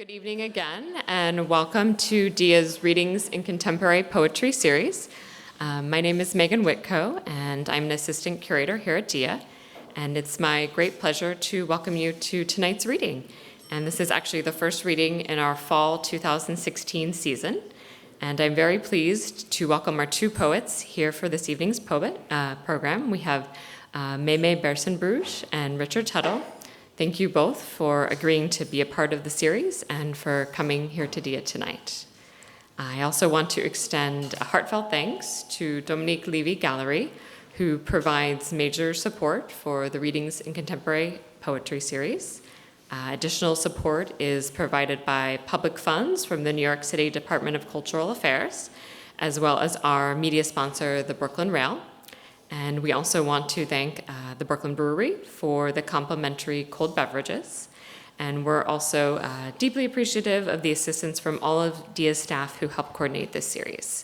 Good evening again, and welcome to DIA's Readings in Contemporary Poetry series. My name is Megan Whitco, and I'm an assistant curator here at DIA, and it's my great pleasure to welcome you to tonight's reading. And this is actually the first reading in our fall 2016 season, and I'm very pleased to welcome our two poets here for this evening's program. We have Mei-Mei Berssenbrugge and Richard Tuttle. Thank you both for agreeing to be a part of the series and for coming here to DIA tonight. I also want to extend a heartfelt thanks to Dominique Levy Gallery, who provides major support for the Readings in Contemporary Poetry series. Additional support is provided by public funds from the New York City Department of Cultural Affairs, as well as our media sponsor, the Brooklyn Rail. And we also want to thank the Brooklyn Brewery for the complimentary cold beverages. And we're also deeply appreciative of the assistance from all of DIA's staff who helped coordinate this series.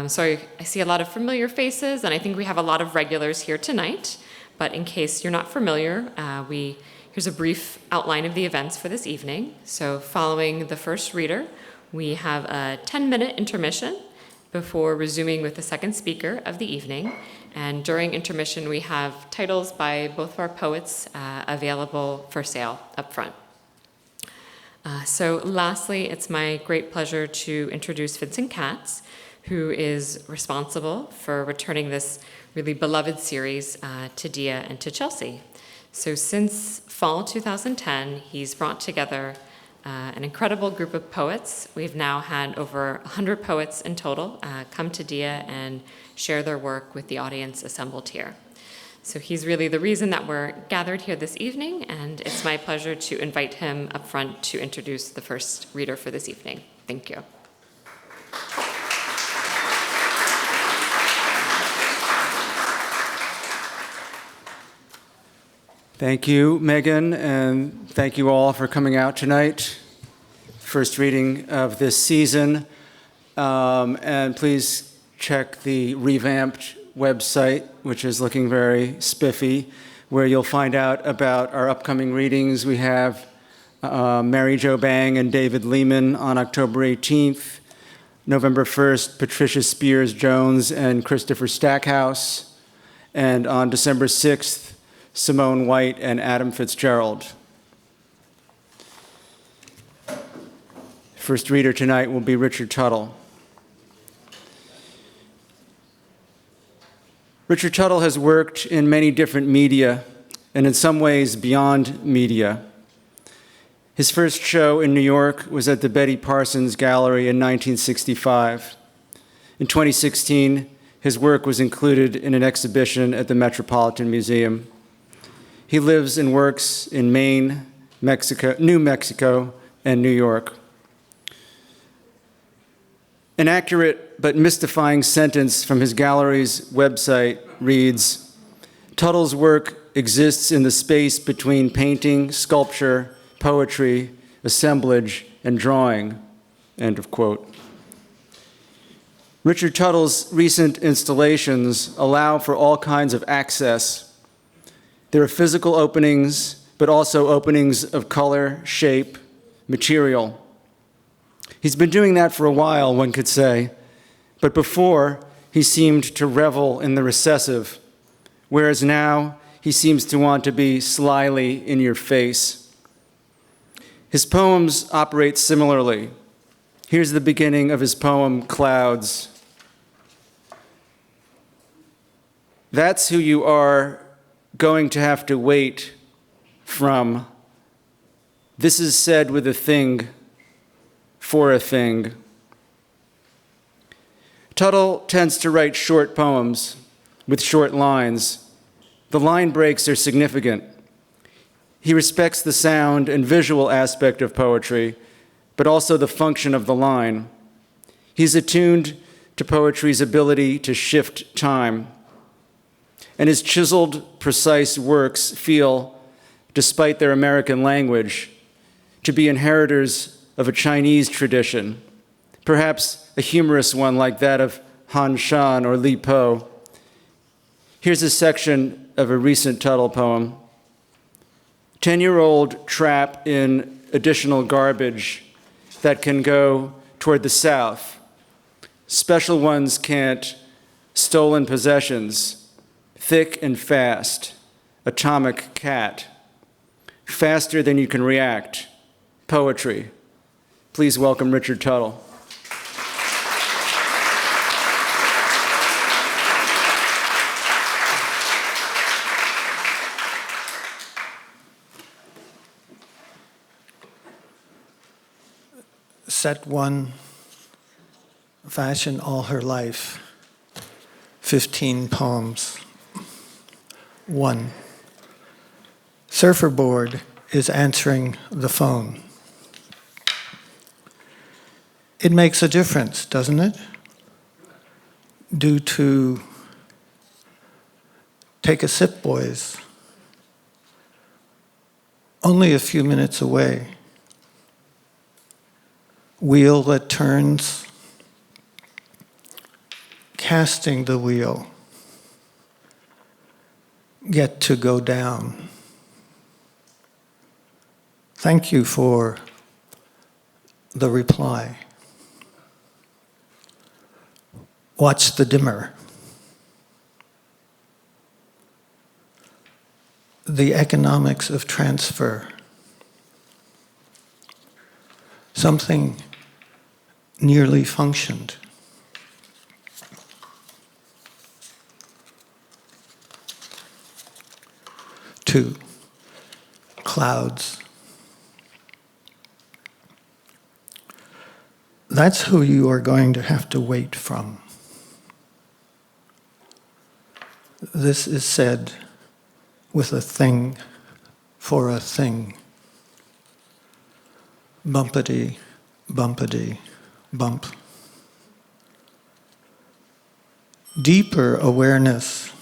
So I see a lot of familiar faces, and I think we have a lot of regulars here tonight. But in case you're not familiar, here's a brief outline of the events for this evening. So following the first reader, we have a 10-minute intermission before resuming with the second speaker of the evening. And during intermission, we have titles by both of our poets available for sale up front. So lastly, it's my great pleasure to introduce Vincent Katz, who is responsible for returning this really beloved series to DIA and to Chelsea. So since fall 2010, he's brought together an incredible group of poets. We've now had over 100 poets in total come to DIA and share their work with the audience assembled here. So he's really the reason that we're gathered here this evening, and it's my pleasure to invite him up front to introduce the first reader for this evening. Thank you. Thank you, Megan, and thank you all for coming out tonight. First reading of this season. And please check the revamped website, which is looking very spiffy, where you'll find out about our upcoming readings. We have Mary Jo Bang and David Lehman on October 18th. November 1st, Patricia Spears Jones and Christopher Stackhouse. And on December 6th, Simone White and Adam Fitzgerald. First reader tonight will be Richard Tuttle. Richard Tuttle has worked in many different media, and in some ways beyond media. His first show in New York was at the Betty Parsons Gallery in 1965. In 2016, his work was included in an exhibition at the Metropolitan Museum. He lives and works in Maine, New Mexico, and New York. An accurate but mystifying sentence from his gallery's website reads, "Tuttle's work exists in the space between painting, sculpture, poetry, assemblage, and drawing," end of quote. Richard Tuttle's recent installations allow for all kinds of access. There are physical openings, but also openings of color, shape, material. He's been doing that for a while, one could say, but before, he seemed to revel in the recessive, whereas now he seems to want to be slyly in your face. His poems operate similarly. Here's the beginning of his poem, Clouds. That's who you are going to have to wait from. This is said with a thing, for a thing. Tuttle tends to write short poems with short lines. The line breaks are significant. He respects the sound and visual aspect of poetry, but also the function of the line. He's attuned to poetry's ability to shift time. And his chiseled, precise works feel, despite their American language, to be inheritors of a Chinese tradition, perhaps a humorous one like that of Han Shan or Li Po. Here's a section of a recent Tuttle poem. 10-year-old trap in additional garbage that can go toward the south. Special ones can't. Stolen possessions, thick and fast, atomic cat, faster than you can react, poetry. Please welcome Richard Tuttle. Set one, fashion all her life, 15 poems. 1. Surfer board is answering the phone. It makes a difference, doesn't it? Due to, take a sip, boys, only a few minutes away. Wheel that turns, casting the wheel, get to go down. Thank you for the reply. Watch the dimmer. The economics of transfer. Something nearly functioned. Two, clouds. That's who you are going to have to wait from. This is said with a thing for a thing. Bumpity, bumpity, bump. Deeper awareness.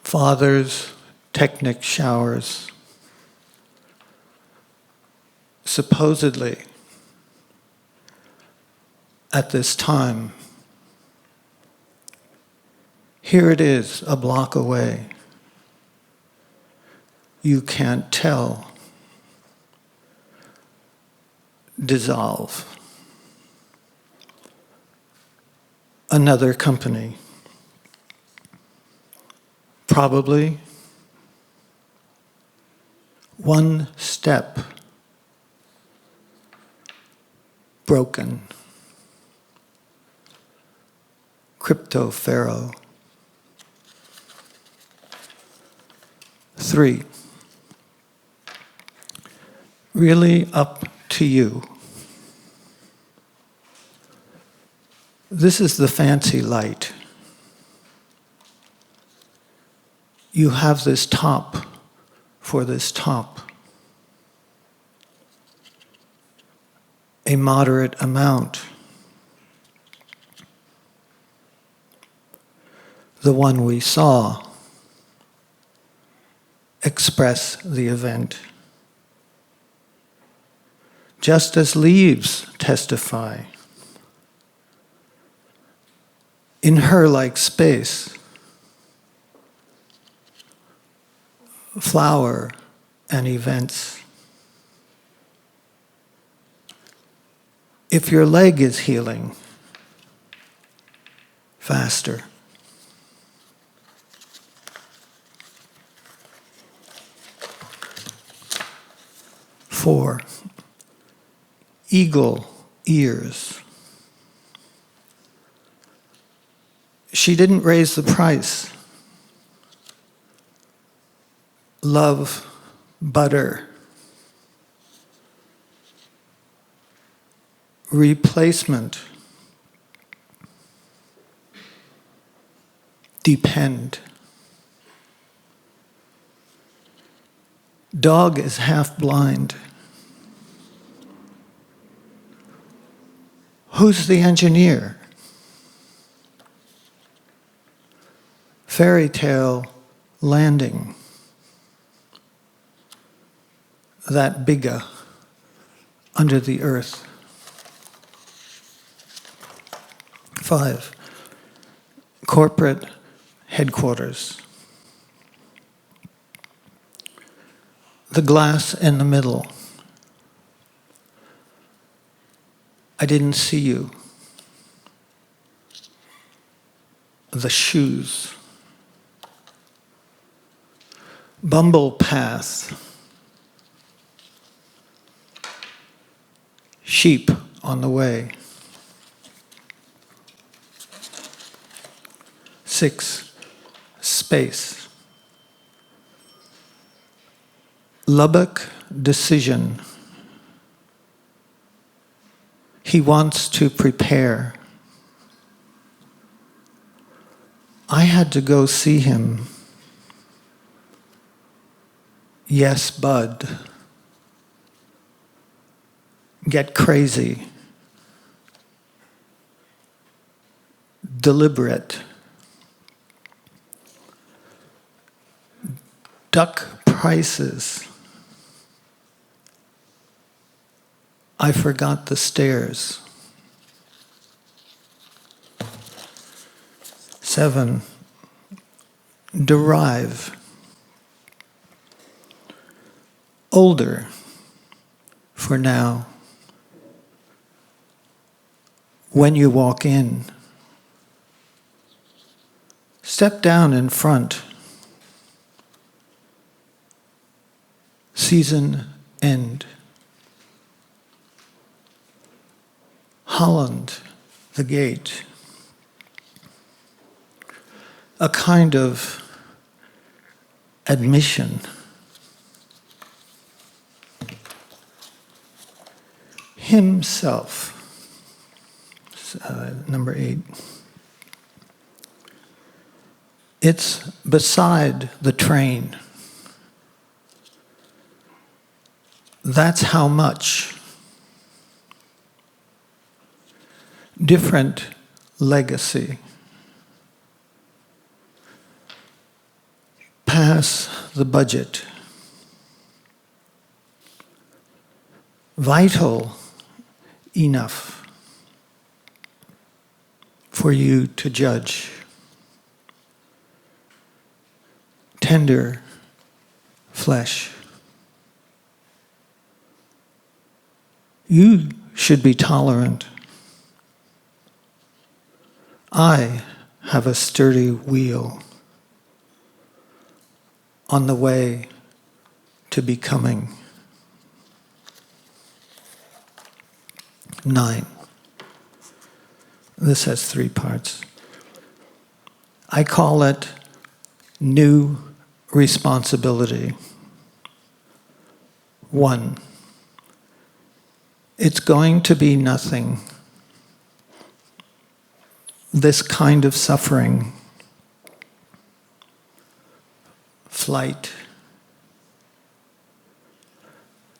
Fathers, technic showers. Supposedly, at this time, here it is, a block away. You can't tell. Dissolve. Another company. Probably one step broken. Crypto pharaoh. 3. Really up to you. This is the fancy light. You have this top for this top. A moderate amount. The one we saw. Express the event. Just as leaves testify. In her like space. Flower and events. If your leg is healing, faster. 4. Eagle ears. She didn't raise the price. Love, butter. Replacement. Depend. Dog is half blind. Who's the engineer? Fairy tale landing. That bigger under the earth. 5. Corporate headquarters. The glass in the middle. I didn't see you. The shoes. Bumble path. Sheep on the way. 6. Space. Lubbock decision. He wants to prepare. I had to go see him. Yes, bud. Get crazy. Deliberate. Duck prices. I forgot the stairs. 7. Derive. Older for now. When you walk in, step down in front. Season end. Holland, the gate. A kind of admission. Himself. Number 8. It's beside the train. That's how much. Different legacy. Pass the budget. Vital enough for you to judge. Tender flesh. You should be tolerant. I have a sturdy wheel on the way to becoming. 9. This has 3 parts. I call it new responsibility. 1. It's going to be nothing. This kind of suffering. Flight.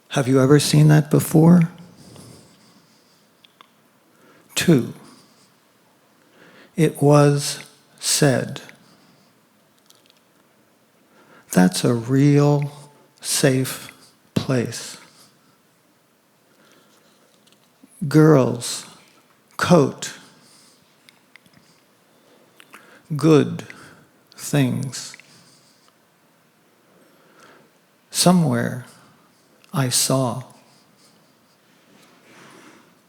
Have you ever seen that before? 2. It was said. That's a real safe place. Girls, coat, good things. Somewhere I saw.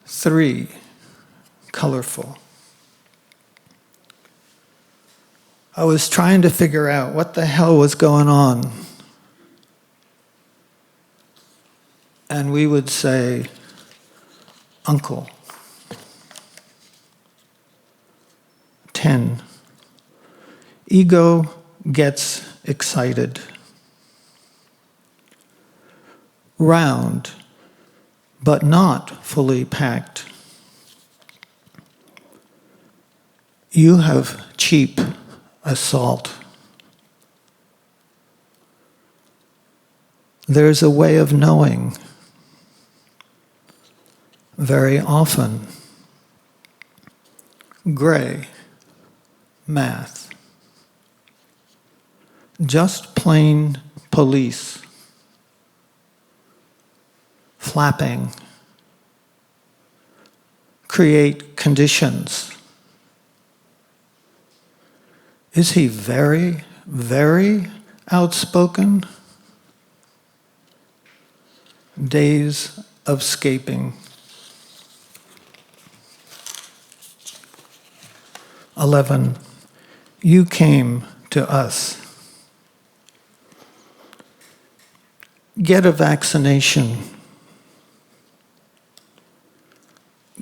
3, colorful. I was trying to figure out what the hell was going on. And we would say, uncle. 10. Ego gets excited. Round, but not fully packed. You have cheap assault. There's a way of knowing. Very often. Gray, math. Just plain police. Flapping. Create conditions. Is he very, very outspoken? Days of scaping. 11. You came to us. Get a vaccination.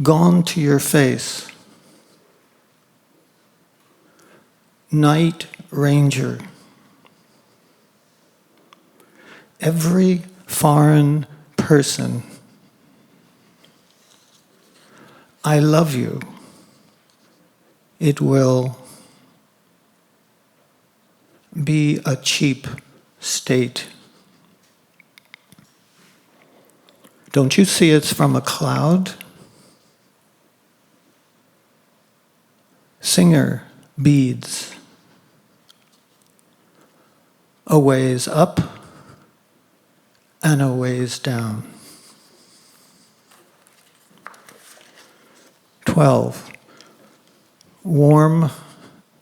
Gone to your face. Night Ranger. Every foreign person. I love you. It will be a cheap state. Don't you see it's from a cloud? Singer beads. A ways up and a ways down. 12. Warm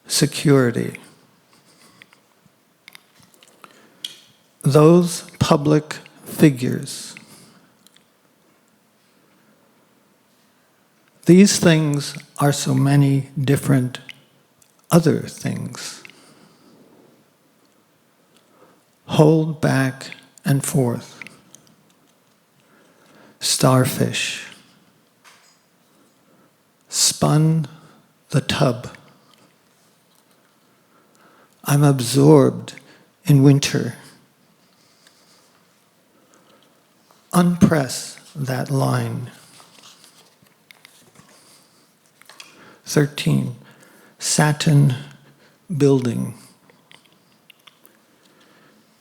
security. Those public figures. These things are so many different other things. Hold back and forth. Starfish. Spun the tub. I'm absorbed in winter. Unpress that line. 13. Satin Building.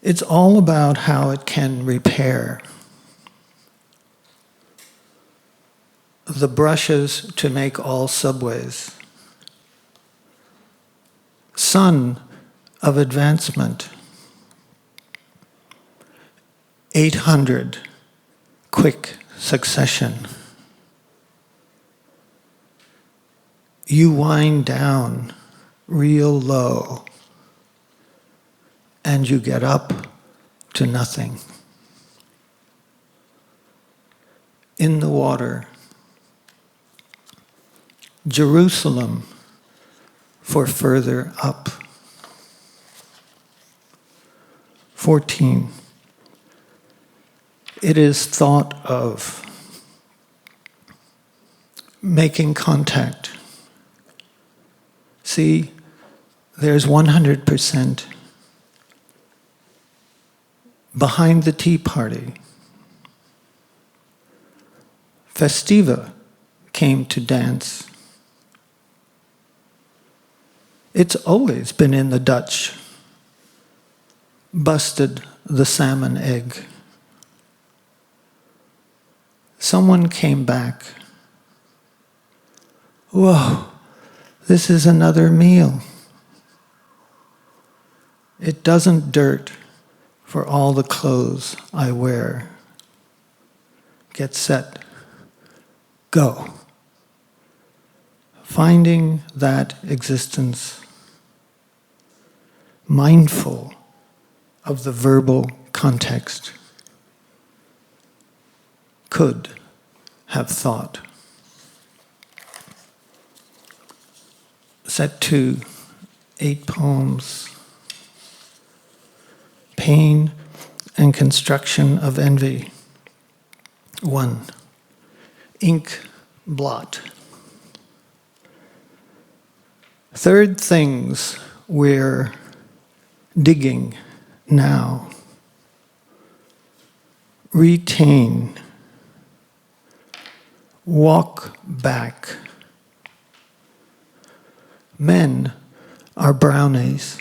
It's all about how it can repair. The brushes to make all subways. Sun of advancement. 800. Quick succession. You wind down real low and you get up to nothing. In the water. Jerusalem for further up. 14. It is thought of making contact. See, there's 100% behind the tea party. Festiva came to dance. It's always been in the Dutch. Busted the salmon egg. Someone came back. Whoa, this is another meal. It doesn't dirt for all the clothes I wear. Get set. Go. Finding that existence, mindful of the verbal context, could have thought. Set 2, 8 poems. Pain and construction of envy. 1. Ink blot. Third things we're digging now. Retain. Walk back. Men are brownies.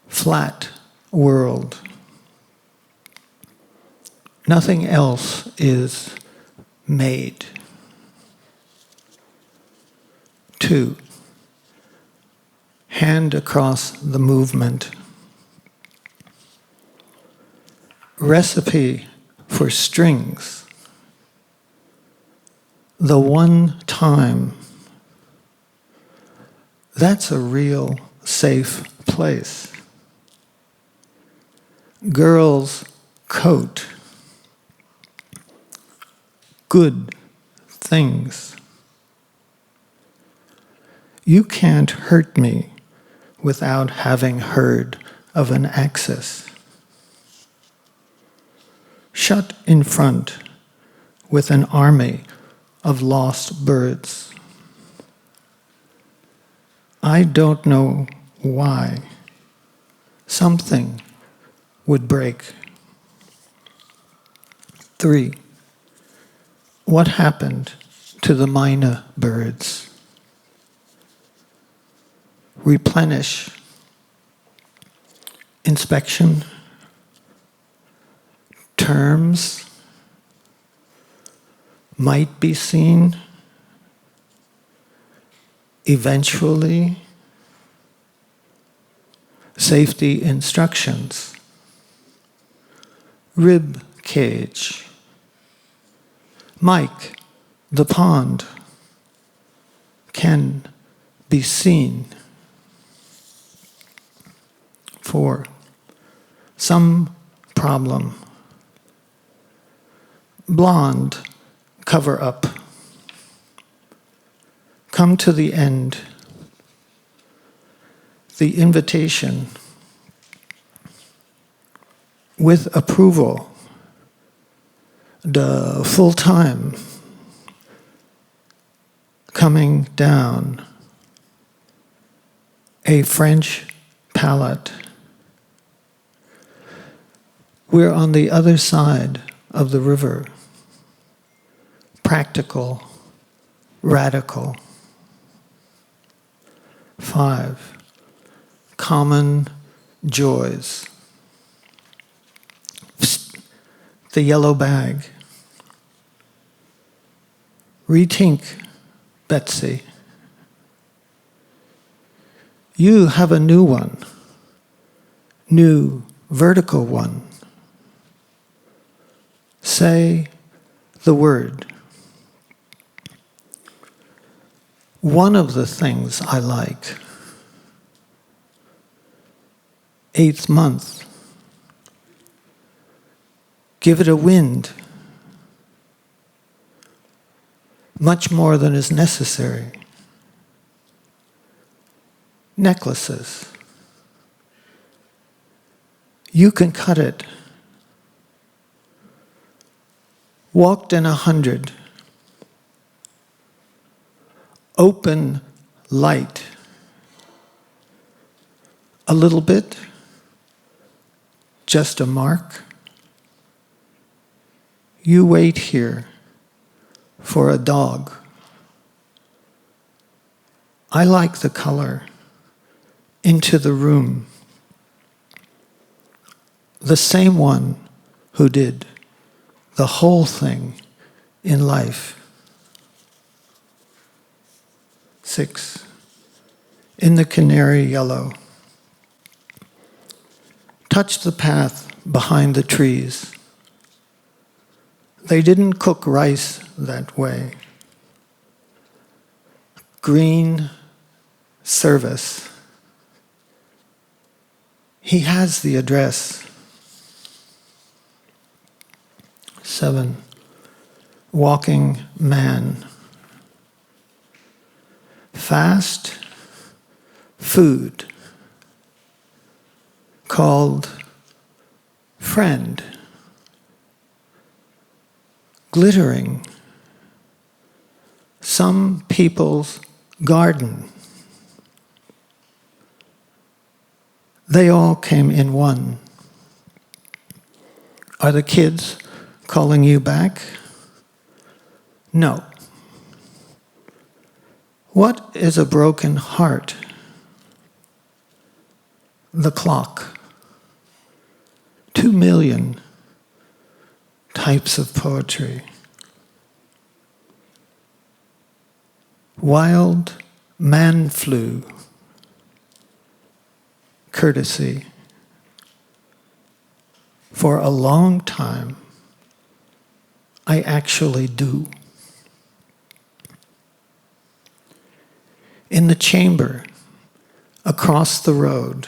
Flat world. Nothing else is made. 2. Hand across the movement. Recipe for strings. The one time. That's a real safe place. Girl's coat. Good things. You can't hurt me without having heard of an axis. Shut in front with an army of lost birds. I don't know why. Something would break. 3. What happened to the myna birds? Replenish. Inspection. Terms. Might be seen. Eventually. Safety instructions. Rib cage. Mike, the pond, can be seen. 4. Some problem. Blonde, cover up. Come to the end. The invitation. With approval. The full time. Coming down. A French palette. We're on the other side of the river. Practical, radical. 5. Common joys. Psst, the yellow bag. Rethink, Betsy. You have a new one. New vertical one. Say the word. One of the things I like. 8th month. Give it a wind. Much more than is necessary. Necklaces. You can cut it. Walked in 100. Open light. A little bit. Just a mark. You wait here for a dog. I like the color. Into the room. The same one who did the whole thing in life. 6. In the canary yellow. Touch the path behind the trees. They didn't cook rice that way. Green service. He has the address. 7. Walking man. Fast food. Called friend. Glittering. Some people's garden. They all came in one. Are the kids calling you back? No. What is a broken heart? The clock. 2 million types of poetry. Wild man flu. Courtesy. For a long time, I actually do. In the chamber, across the road,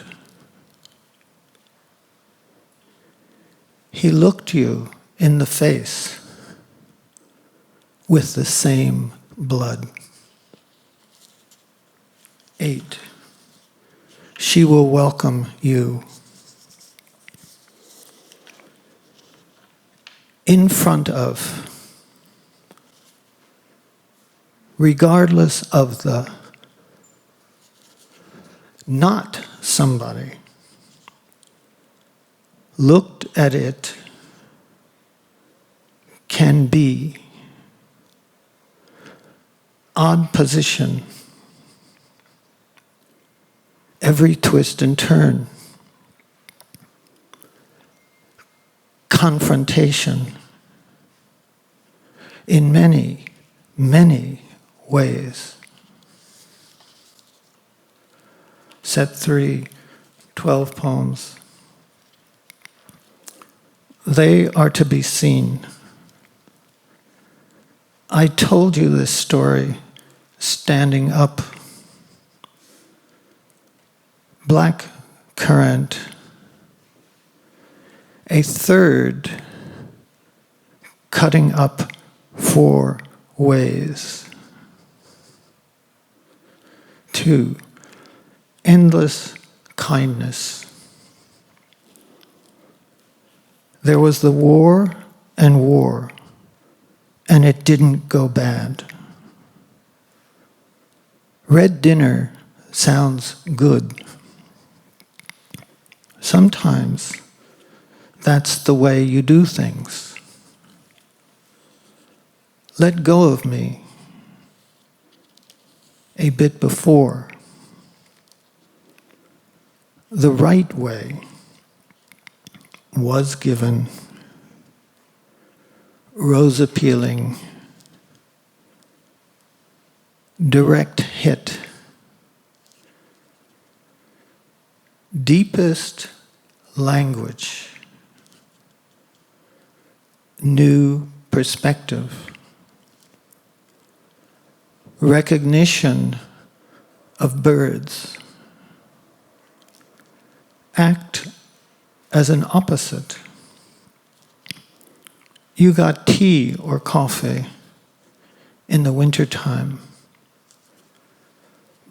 he looked you in the face with the same blood. 8. She will welcome you. In front of, regardless of the not somebody, looked at it, can be, odd position, every twist and turn, confrontation, in many, many ways. Set 3, 12 poems. They are to be seen. I told you this story standing up. Black currant. A third cutting up 4 ways. 2, endless kindness. There was the war, and it didn't go bad. Red dinner sounds good. Sometimes that's the way you do things. Let go of me. A bit before. The right way was given. Rose appealing. Direct hit. Deepest language. New perspective. Recognition of birds. Act as an opposite. You got tea or coffee in the wintertime.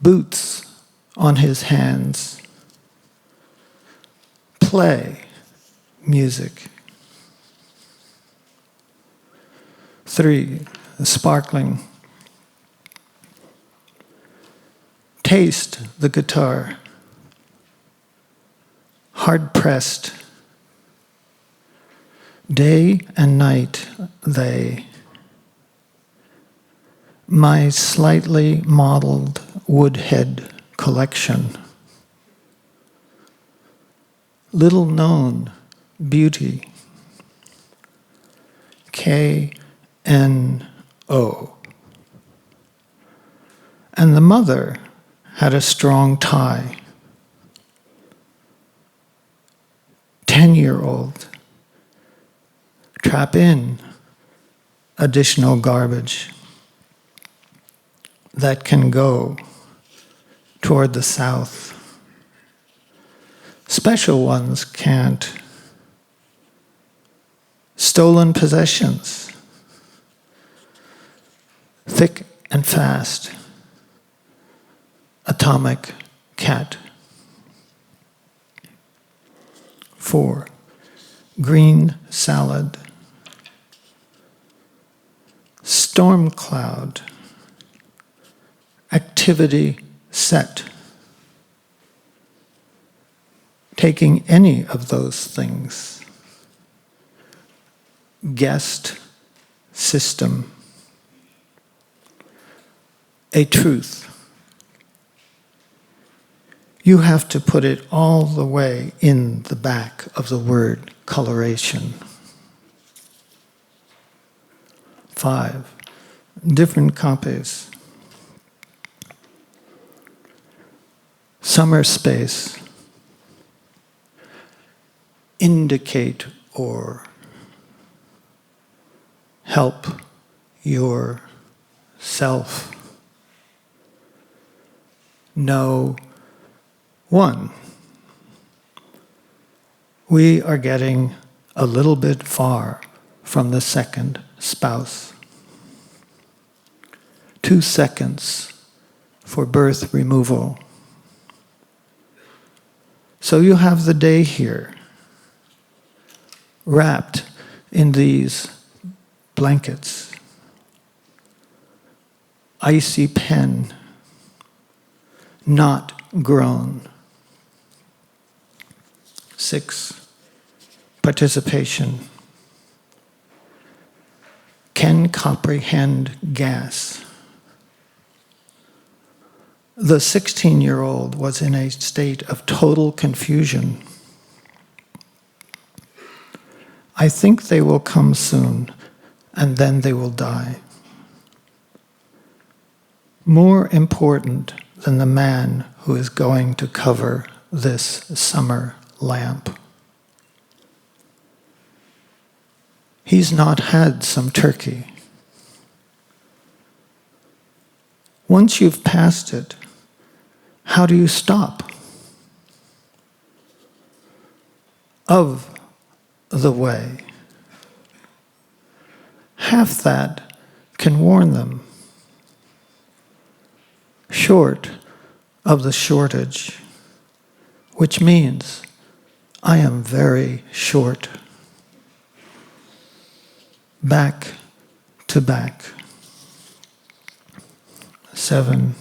Boots on his hands. Play music. 3, sparkling. Taste the guitar. Hard-pressed. Day and night, they. My slightly modeled woodhead collection. Little known beauty. K-N-O. And the mother had a strong tie. 10-year-old. Trap in additional garbage that can go toward the south. Special ones can't. Stolen possessions. Thick and fast. Atomic cat. 4, green salad. Storm cloud. Activity set. Taking any of those things. Guest system. A truth. You have to put it all the way in the back of the word coloration. 5, different copies. Summer space. Indicate or help yourself. No one. We are getting a little bit far from the second spouse. 2 seconds for birth removal. So you have the day here, wrapped in these blankets. Icy pen, not grown. 6, participation. Can comprehend gas. The 16-year-old was in a state of total confusion. I think they will come soon, and then they will die. More important than the man who is going to cover this summer lamp. He's not had some turkey. Once you've passed it, how do you stop? Of the way. Half that can warn them. Short of the shortage, which means I am very short. Back to back. 7,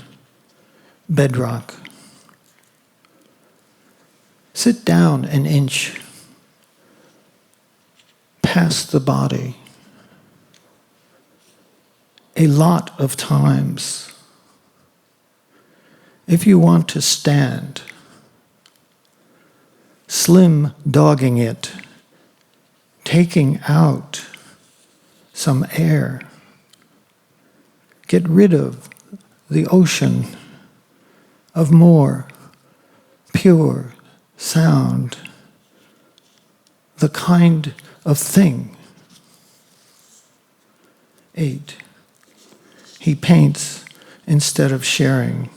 bedrock. Sit down an inch past the body. A lot of times, if you want to stand, slim dogging it, taking out some air, get rid of the ocean of more pure sound, the kind of thing. 8, he paints instead of sharing.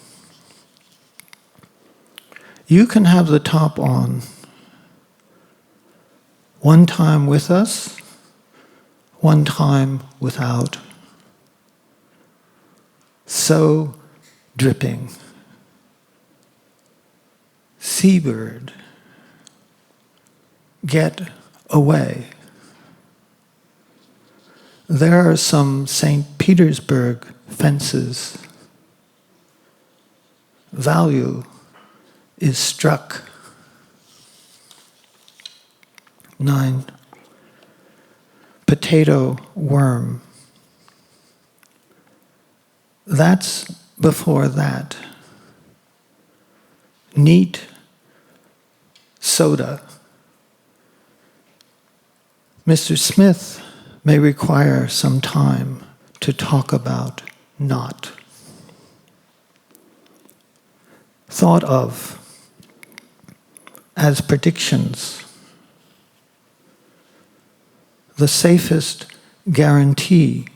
You can have the top on. One time with us, one time without. So dripping. Seabird, get away. There are some St. Petersburg fences. Value is struck. 9, potato worm. That's before that. Neat soda. Mr. Smith may require some time to talk about not. Thought of as predictions. The safest guarantee.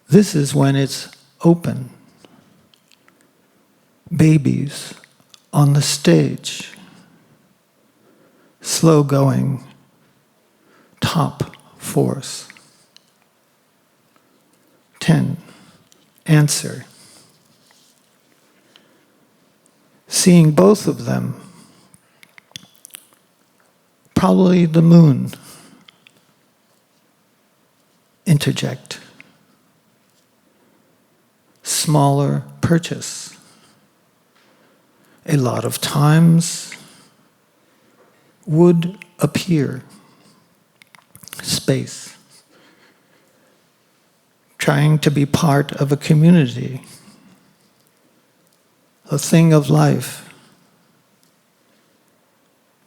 This is when it's open. Babies on the stage. Slow going. Top force. 10. Answer. Seeing both of them. Probably the moon. Interject. Smaller purchase. A lot of times would appear. Space. Trying to be part of a community. A thing of life.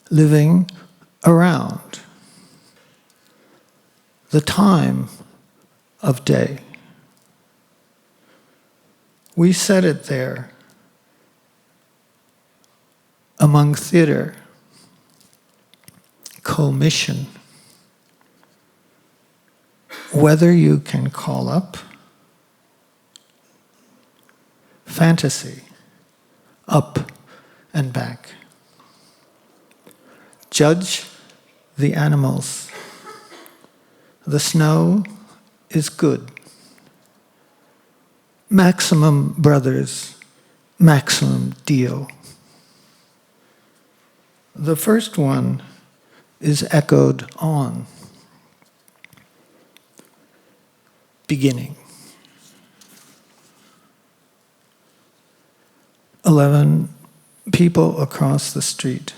Living around. The time of day. We said it there. Among theater. Commission. Whether you can call up. Fantasy. Up and back. Judge the animals. The snow is good. Maximum Brothers, Maximum Deal. The first one is echoed on. Beginning. 11 people across the street.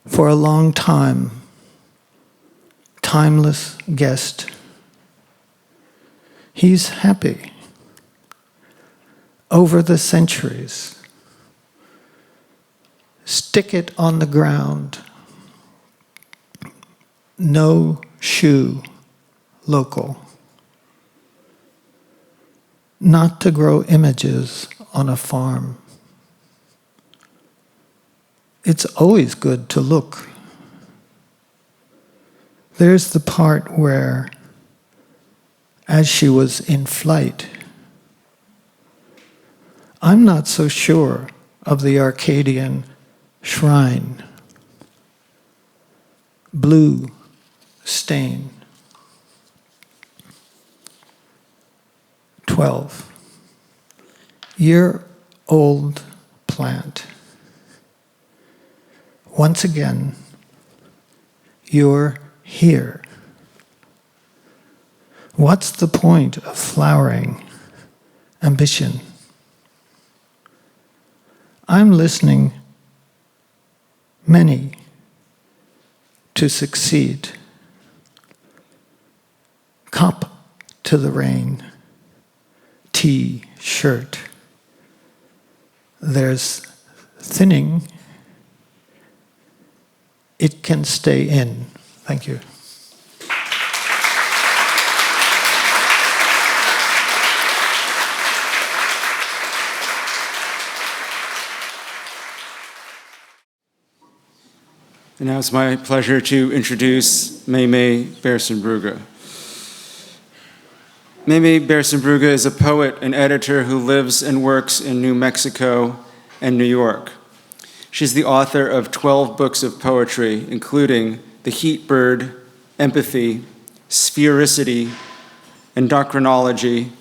For a long time, timeless guest. He's happy. Over the centuries. Stick it on the ground. No shoe local. Not to grow images on a farm. It's always good to look. There's the part where, as she was in flight, I'm not so sure of the Arcadian shrine. Blue stain. 12-year-old plant. Once again, you're here. What's the point of flowering ambition? I'm listening many to succeed. Cop to the rain. T-shirt. There's thinning. It can stay in. Thank you. And now it's my pleasure to introduce Mei-Mei Berssenbrugge. Mei-Mei Berssenbrugge is a poet and editor who lives and works in New Mexico and New York. She's the author of 12 books of poetry, including The Heat Bird, Empathy, Sphericity, Endocrinology,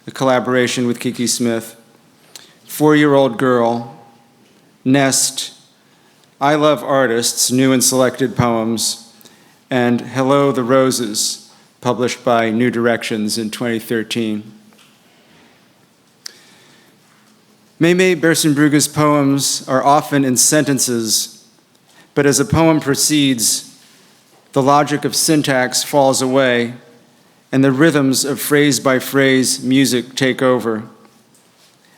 a collaboration with Kiki Smith, 4-Year-Old Girl, Nest, I Love Artists, New and Selected Poems, and Hello the Roses, published by New Directions in 2013. Mei-Mei Berssenbrugge's poems are often in sentences, but as a poem proceeds, the logic of syntax falls away, and the rhythms of phrase-by-phrase music take over.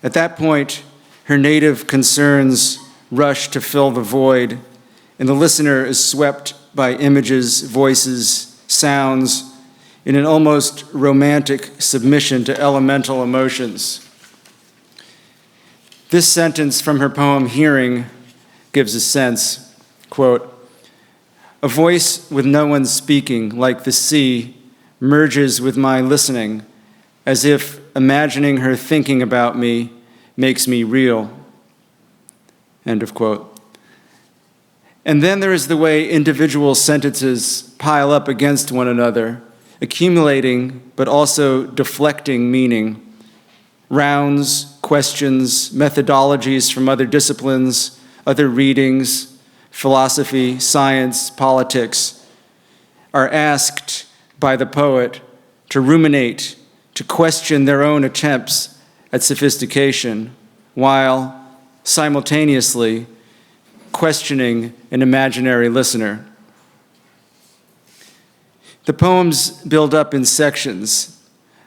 At that point, her native concerns rush to fill the void, and the listener is swept by images, voices, sounds, in an almost romantic submission to elemental emotions. This sentence from her poem, Hearing, gives a sense, quote, a voice with no one speaking, like the sea, merges with my listening, as if imagining her thinking about me makes me real, end of quote. And then there is the way individual sentences pile up against one another, accumulating but also deflecting meaning. Rounds, questions, methodologies from other disciplines, other readings, philosophy, science, politics, are asked by the poet to ruminate, to question their own attempts at sophistication, while simultaneously questioning an imaginary listener. The poems build up in sections.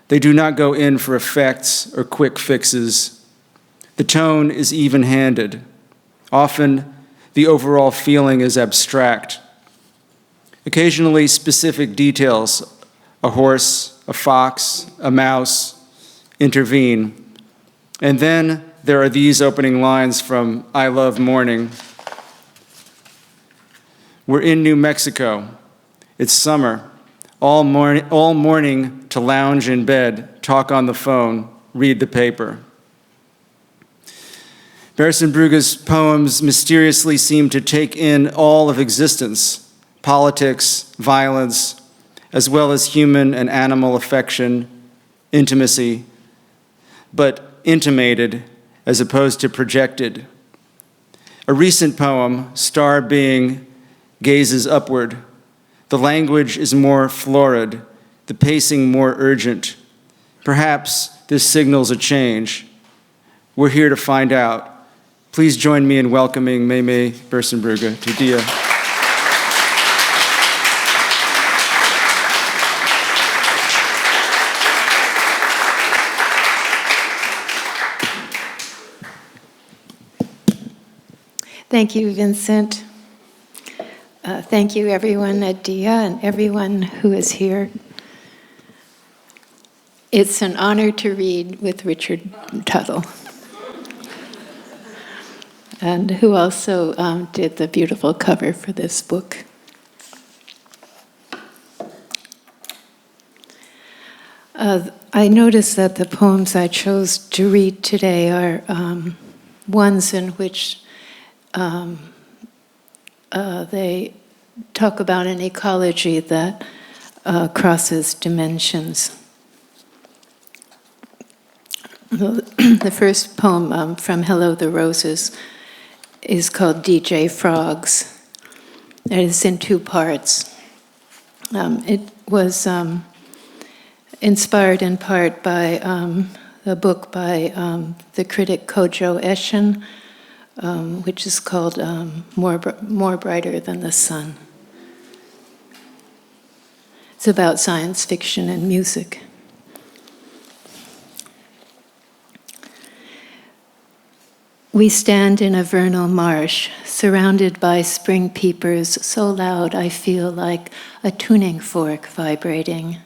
They do not go in for effects or quick fixes. The tone is even-handed. Often, the overall feeling is abstract. Occasionally, specific details, a horse, a fox, a mouse, intervene. And then there are these opening lines from I Love Morning. We're in New Mexico. It's summer. All morning to lounge in bed, talk on the phone, read the paper. Berssenbrugge's poems mysteriously seem to take in all of existence, politics, violence, as well as human and animal affection, intimacy, but intimated as opposed to projected. A recent poem, Star Being, gazes upward. The language is more florid, the pacing more urgent. Perhaps this signals a change. We're here to find out. Please join me in welcoming Mei-Mei Berssenbrugge to DIA. Thank you, Vincent. Thank you, everyone at DIA and everyone who is here. It's an honor to read with Richard Tuttle, and who also did the beautiful cover for this book. I noticed that the poems I chose to read today are ones in which they talk about an ecology that crosses dimensions. The first poem from Hello the Roses is called DJ Frogs. It is in two parts. It was inspired in part by a book by the critic Kojo Eshin, which is called More Brighter Than the Sun. It's about science fiction and music. We stand in a vernal marsh, surrounded by spring peepers so loud I feel like a tuning fork vibrating.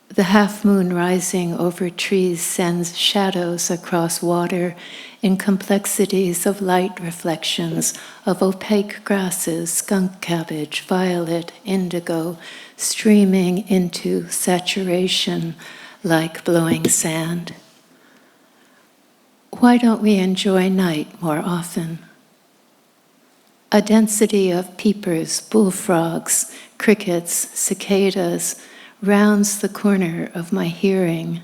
The half-moon rising over trees sends shadows across water in complexities of light reflections of opaque grasses, skunk cabbage, violet, indigo, streaming into saturation like blowing sand. Why don't we enjoy night more often? A density of peepers, bullfrogs, crickets, cicadas rounds the corner of my hearing.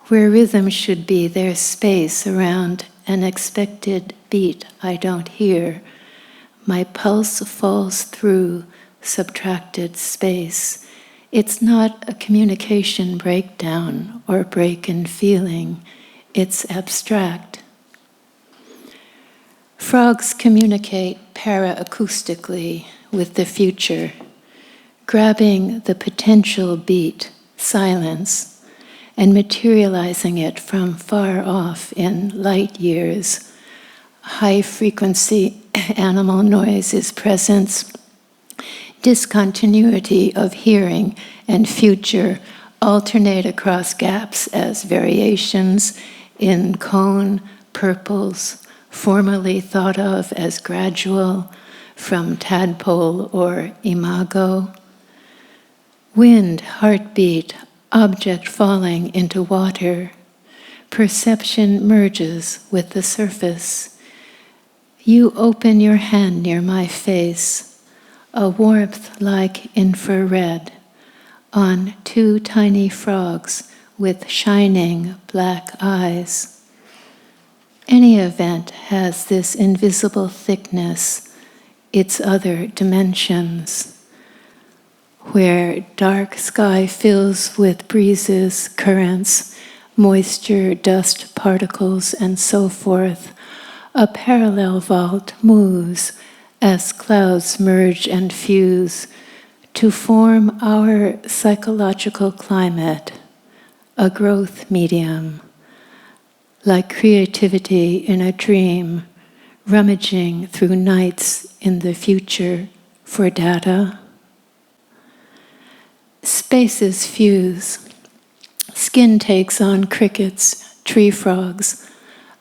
Where rhythm should be, there's space around an expected beat I don't hear. My pulse falls through subtracted space. It's not a communication breakdown or break in feeling. It's abstract. Frogs communicate para-acoustically with the future, grabbing the potential beat, silence, and materializing it from far off in light years. High-frequency animal noise is presence. Discontinuity of hearing and future alternate across gaps as variations in cone purples, formerly thought of as gradual from tadpole or imago. Wind, heartbeat, object falling into water. Perception merges with the surface. You open your hand near my face, a warmth like infrared, on two tiny frogs with shining black eyes. Any event has this invisible thickness, its other dimensions, where dark sky fills with breezes, currents, moisture, dust particles, and so forth. A parallel vault moves as clouds merge and fuse to form our psychological climate, a growth medium, like creativity in a dream, rummaging through nights in the future for data. Spaces fuse. Skin takes on crickets, tree frogs.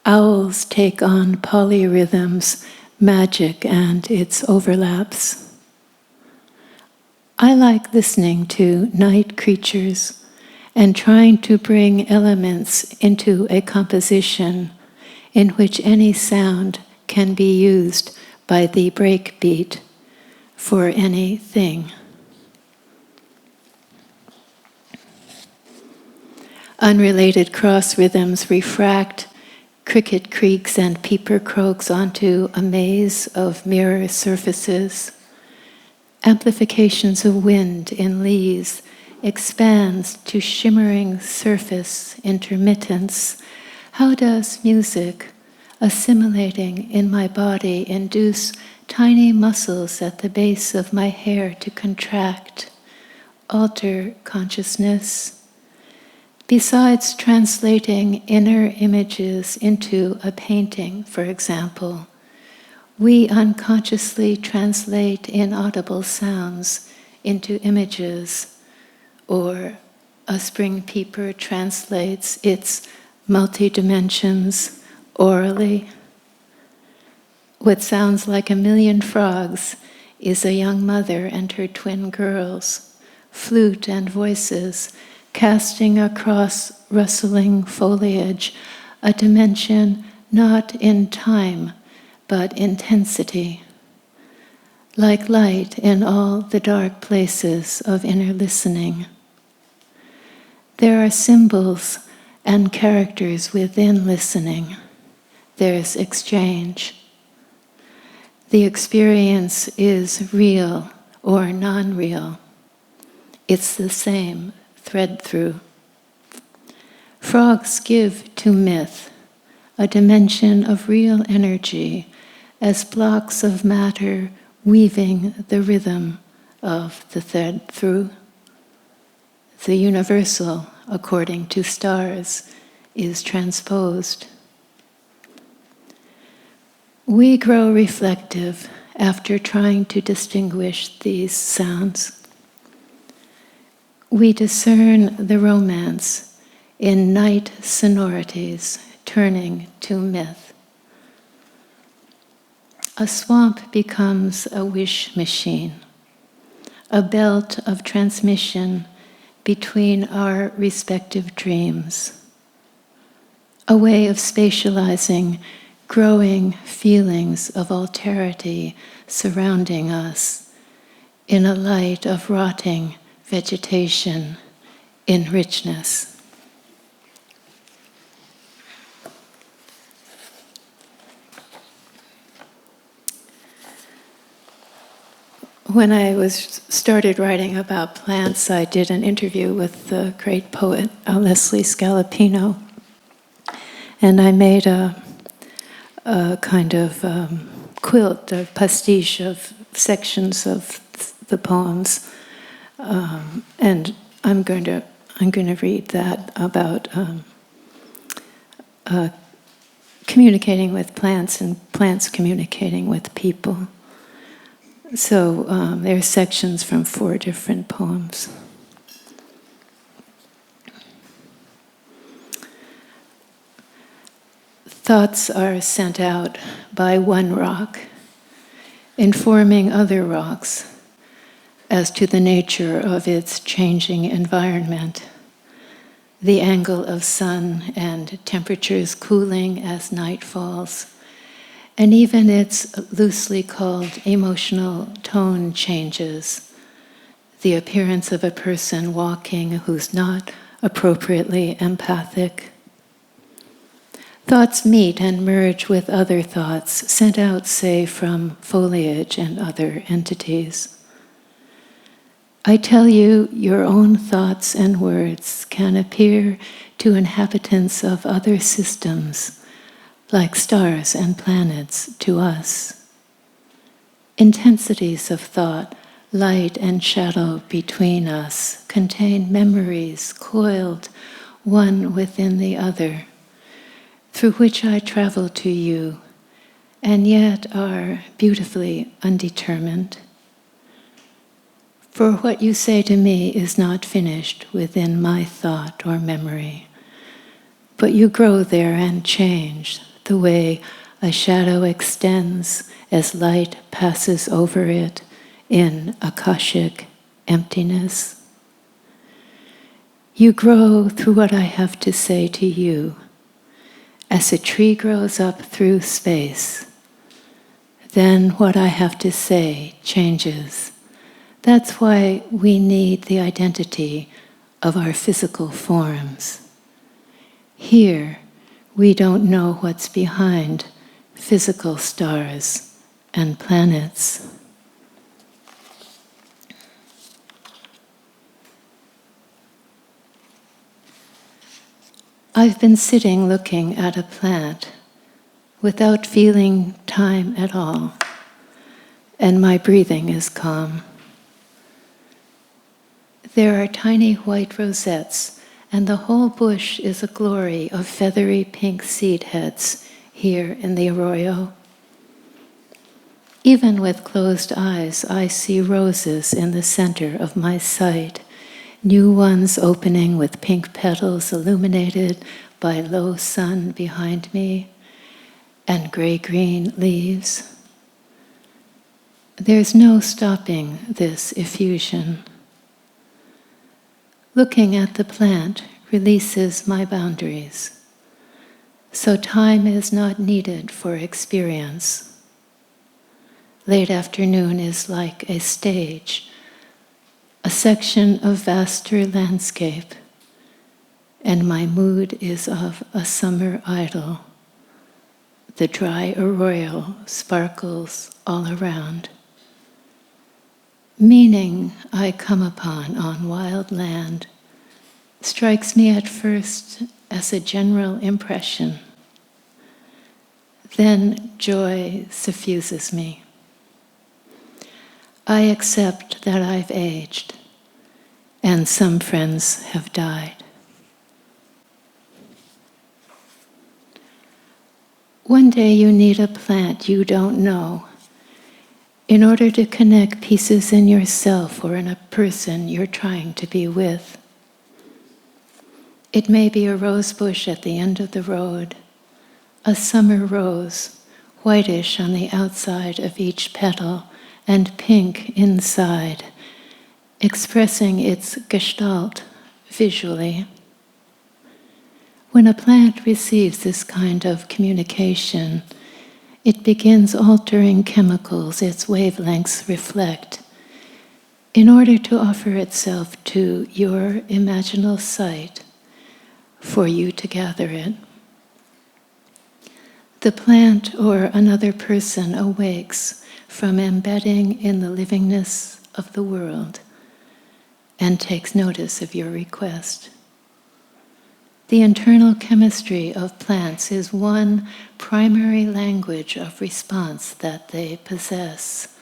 Owls take on polyrhythms, magic and its overlaps. I like listening to night creatures and trying to bring elements into a composition in which any sound can be used by the breakbeat for anything. Unrelated cross rhythms refract cricket creaks and peeper croaks onto a maze of mirror surfaces. Amplifications of wind in leaves expands to shimmering surface intermittence. How does music, assimilating in my body, induce tiny muscles at the base of my hair to contract, alter consciousness? Besides translating inner images into a painting, for example, we unconsciously translate inaudible sounds into images, or a spring peeper translates its multi-dimensions orally. What sounds like a million frogs is a young mother and her twin girls, flute and voices, casting across rustling foliage a dimension not in time, but intensity, like light in all the dark places of inner listening. There are symbols and characters within listening. There's exchange. The experience is real or non-real. It's the same thread through. Frogs give to myth a dimension of real energy as blocks of matter weaving the rhythm of the thread through. The universal, according to stars, is transposed. We grow reflective after trying to distinguish these sounds. We discern the romance in night sonorities turning to myth. A swamp becomes a wish machine, a belt of transmission between our respective dreams, a way of spatializing growing feelings of alterity surrounding us in a light of rotting vegetation in richness. When I started writing about plants, I did an interview with the great poet Leslie Scalapino, and I made a kind of quilt, a pastiche of sections of the poems. And I'm going to read that about communicating with plants and plants communicating with people. So there are sections from 4 different poems. Thoughts are sent out by one rock, informing other rocks as to the nature of its changing environment, the angle of sun and temperatures cooling as night falls, and even its loosely called emotional tone changes, the appearance of a person walking who's not appropriately empathic. Thoughts meet and merge with other thoughts sent out, say, from foliage and other entities. I tell you, your own thoughts and words can appear to inhabitants of other systems, like stars and planets to us. Intensities of thought, light and shadow between us, contain memories coiled one within the other, through which I travel to you, and yet are beautifully undetermined. For what you say to me is not finished within my thought or memory, but you grow there and change the way a shadow extends as light passes over it in Akashic emptiness. You grow through what I have to say to you, as a tree grows up through space. Then what I have to say changes. That's why we need the identity of our physical forms. Here, we don't know what's behind physical stars and planets. I've been sitting looking at a plant without feeling time at all, and my breathing is calm. There are tiny white rosettes, and the whole bush is a glory of feathery pink seed heads here in the Arroyo. Even with closed eyes, I see roses in the center of my sight, new ones opening with pink petals illuminated by low sun behind me, and gray-green leaves. There's no stopping this effusion. Looking at the plant releases my boundaries, so time is not needed for experience. Late afternoon is like a stage, a section of vaster landscape, and my mood is of a summer idyll. The dry arroyo sparkles all around. Meaning I come upon on wild land strikes me at first as a general impression. Then joy suffuses me. I accept that I've aged, and some friends have died. One day you need a plant you don't know in order to connect pieces in yourself or in a person you're trying to be with. It may be a rose bush at the end of the road, a summer rose, whitish on the outside of each petal and pink inside, expressing its gestalt visually. When a plant receives this kind of communication, it begins altering chemicals its wavelengths reflect in order to offer itself to your imaginal sight for you to gather it. The plant or another person awakes from embedding in the livingness of the world and takes notice of your request. The internal chemistry of plants is one primary language of response that they possess.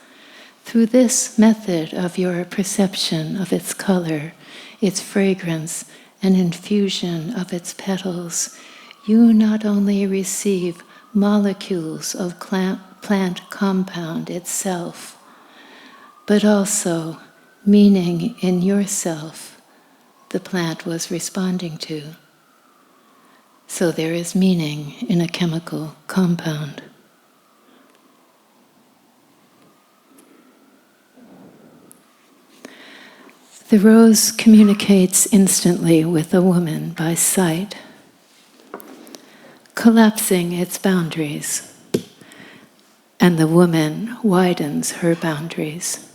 Through this method of your perception of its color, its fragrance, and infusion of its petals, you not only receive molecules of plant compound itself, but also meaning in yourself the plant was responding to. So there is meaning in a chemical compound. The rose communicates instantly with a woman by sight, collapsing its boundaries, and the woman widens her boundaries.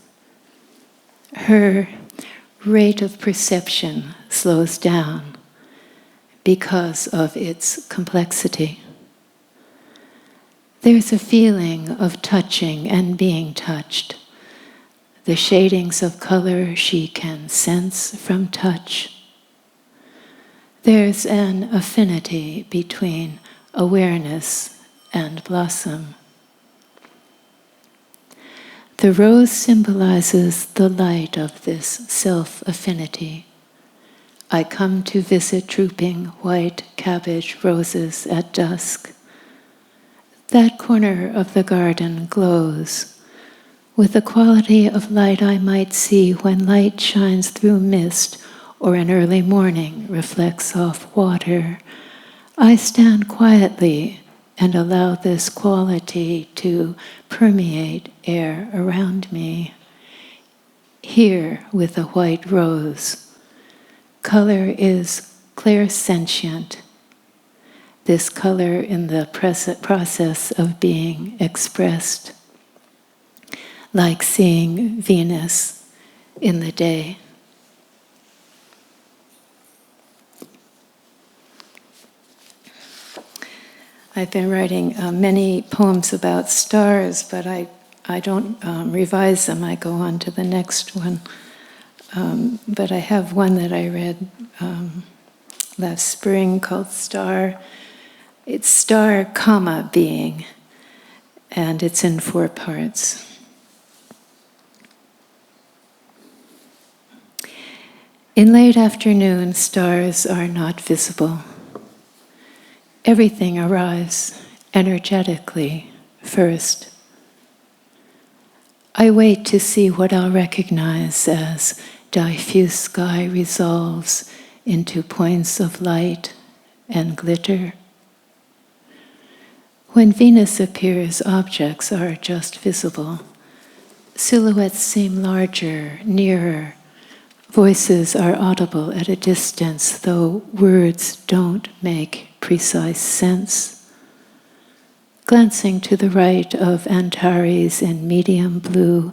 Her rate of perception slows down because of its complexity. There's a feeling of touching and being touched. The shadings of color she can sense from touch. There's an affinity between awareness and blossom. The rose symbolizes the light of this self-affinity. I come to visit drooping white cabbage roses at dusk. That corner of the garden glows with the quality of light I might see when light shines through mist or an early morning reflects off water. I stand quietly and allow this quality to permeate air around me. Here with a white rose, color is clairsentient. This color in the process of being expressed, like seeing Venus in the day. I've been writing many poems about stars, but I don't revise them. I go on to the next one. But I have one that I read last spring called Star. It's star, comma, being, and it's in 4 parts. In late afternoon, stars are not visible. Everything arrives energetically first. I wait to see what I'll recognize as diffuse sky resolves into points of light and glitter. When Venus appears, objects are just visible. Silhouettes seem larger, nearer. Voices are audible at a distance, though words don't make precise sense. Glancing to the right of Antares in medium blue,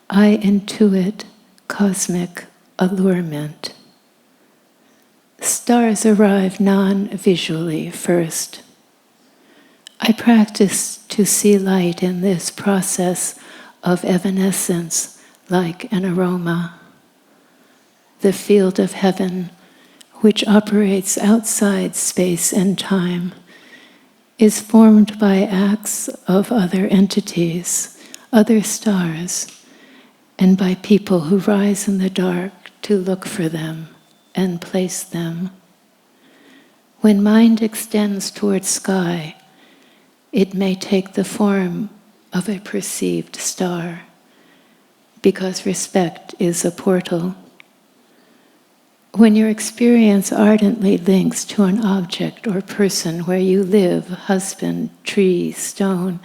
I intuit cosmic allurement. Stars arrive non-visually first. I practice to see light in this process of evanescence like an aroma. The field of heaven, which operates outside space and time, is formed by acts of other entities, other stars, and by people who rise in the dark to look for them and place them. When mind extends toward sky, it may take the form of a perceived star, because respect is a portal. When your experience ardently links to an object or person where you live, husband, tree, stone,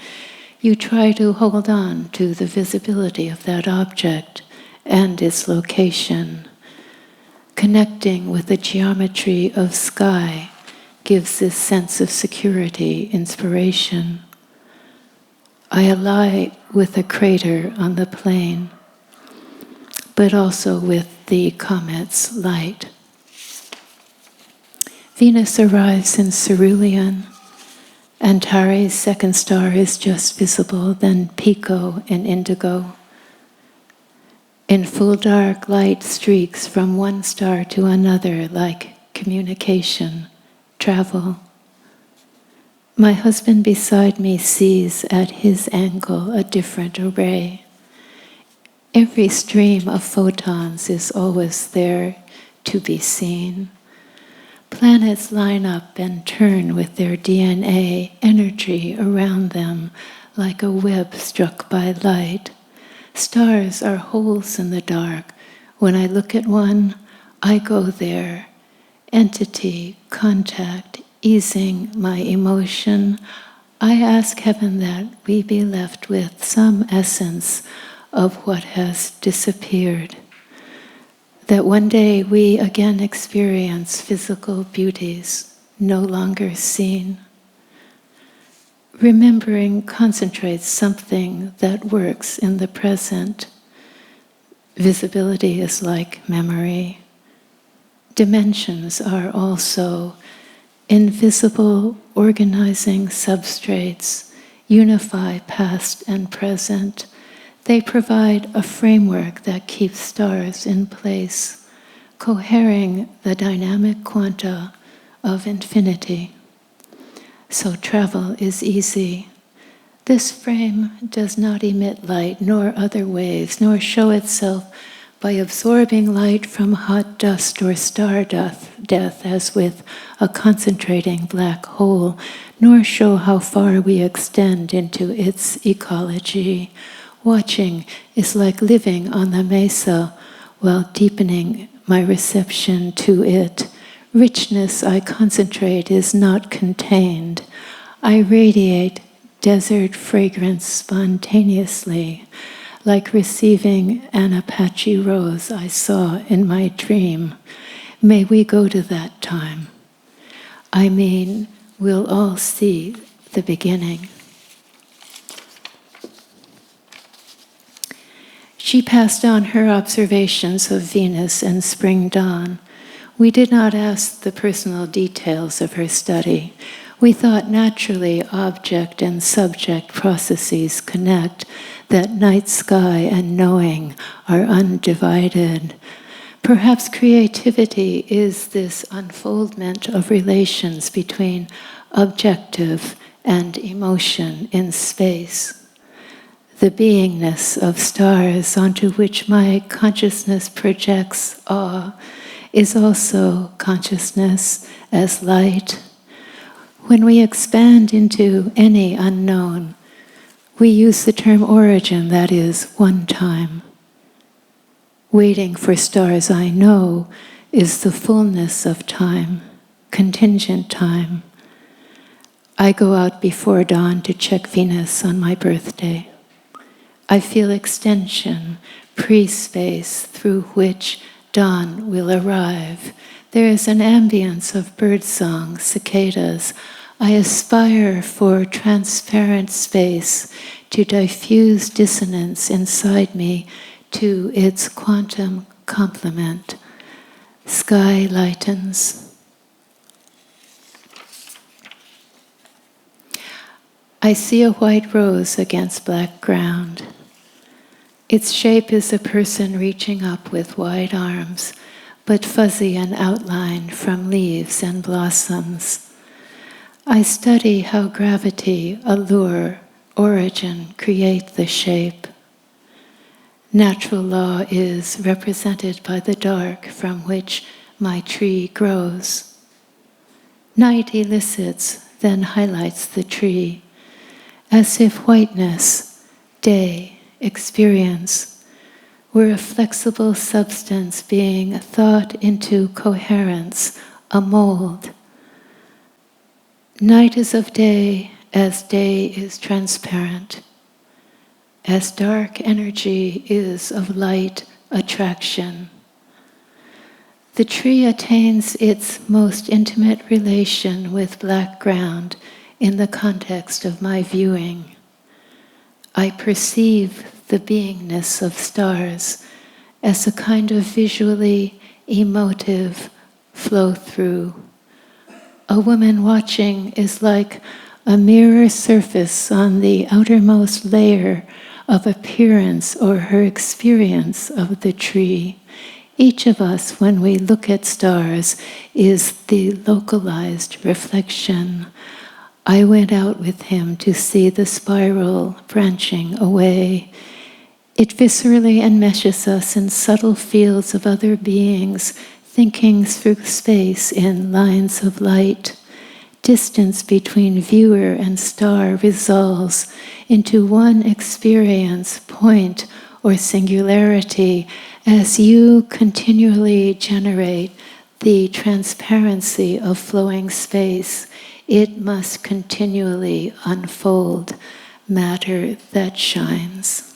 you try to hold on to the visibility of that object and its location. Connecting with the geometry of sky gives this sense of security, inspiration. I ally with a crater on the plain, but also with the comet's light. Venus arrives in cerulean. Antares' second star is just visible, then Pico in indigo. In full dark, light streaks from one star to another like communication, travel. My husband beside me sees at his angle a different array. Every stream of photons is always there to be seen. Planets line up and turn with their DNA energy around them like a web struck by light. Stars are holes in the dark. When I look at one, I go there. Entity, contact, easing my emotion. I ask heaven that we be left with some essence of what has disappeared, that one day we again experience physical beauties no longer seen. Remembering concentrates something that works in the present. Visibility is like memory. Dimensions are also invisible organizing substrates, unify past and present. They provide a framework that keeps stars in place, cohering the dynamic quanta of infinity. So travel is easy. This frame does not emit light nor other waves, nor show itself by absorbing light from hot dust or star death as with a concentrating black hole, nor show how far we extend into its ecology. Watching is like living on the mesa while deepening my reception to it. Richness I concentrate is not contained. I radiate desert fragrance spontaneously, like receiving an Apache rose I saw in my dream. May we go to that time. I mean, we'll all see the beginning. She passed on her observations of Venus and spring dawn. We did not ask the personal details of her study. We thought naturally object and subject processes connect, that night sky and knowing are undivided. Perhaps creativity is this unfoldment of relations between objective and emotion in space. The beingness of stars onto which my consciousness projects awe is also consciousness as light. When we expand into any unknown, we use the term origin, that is, one time. Waiting for stars I know is the fullness of time, contingent time. I go out before dawn to check Venus on my birthday. I feel extension, pre-space through which dawn will arrive. There is an ambience of birdsong, cicadas. I aspire for transparent space to diffuse dissonance inside me to its quantum complement. Sky lightens. I see a white rose against black ground. Its shape is a person reaching up with wide arms, but fuzzy and outlined from leaves and blossoms. I study how gravity, allure, origin create the shape. Natural law is represented by the dark from which my tree grows. Night elicits, then highlights the tree, as if whiteness, day, experience, were a flexible substance being thought into coherence, a mold. Night is of day as day is transparent, as dark energy is of light attraction. The tree attains its most intimate relation with black ground in the context of my viewing. I perceive the beingness of stars as a kind of visually emotive flow-through. A woman watching is like a mirror surface on the outermost layer of appearance or her experience of the tree. Each of us, when we look at stars, is the localized reflection. I went out with him to see the spiral branching away. It viscerally enmeshes us in subtle fields of other beings, thinking through space in lines of light. Distance between viewer and star resolves into one experience, point, or singularity as you continually generate the transparency of flowing space. It must continually unfold matter that shines.